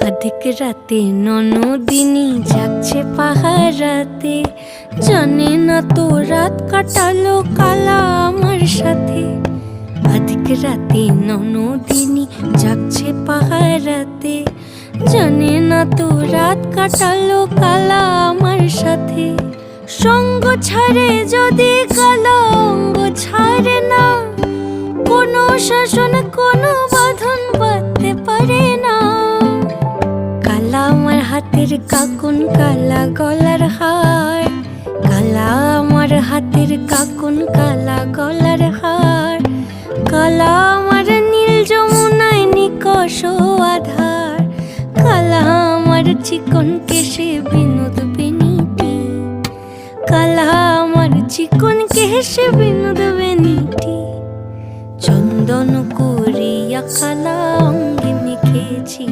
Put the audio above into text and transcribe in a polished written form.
অধিক রাতে ননদিনী যাচ্ছে পাহারাতে, জানে না তো রাত কাটালো কালা আমার সাথে। অধিক রাতে ননদিনী যাচ্ছে পাহারাতে, জানে না তো রাত কাটালো কালা আমার সাথে। সঙ্গ ছাড়ে যদি কালা অঙ্গ ছাড়ে না, কোনো শাসন কোনো বাঁধন বাঁধতে পারে না। কালা আমার হাতের কাকুন কালা গলার হার, কালা আমার হাতের কাকুন কালা গলার হার। কালা আমার নীল যমুনায় নিকষ আধার, কালা আমার চিকন কেশে বিনোদ বেনিটি, কালা আমার চিকন কেশে বিনোদ বেনিটি। চন্দন করিয়া কালা অঙ্গে মেখেছি।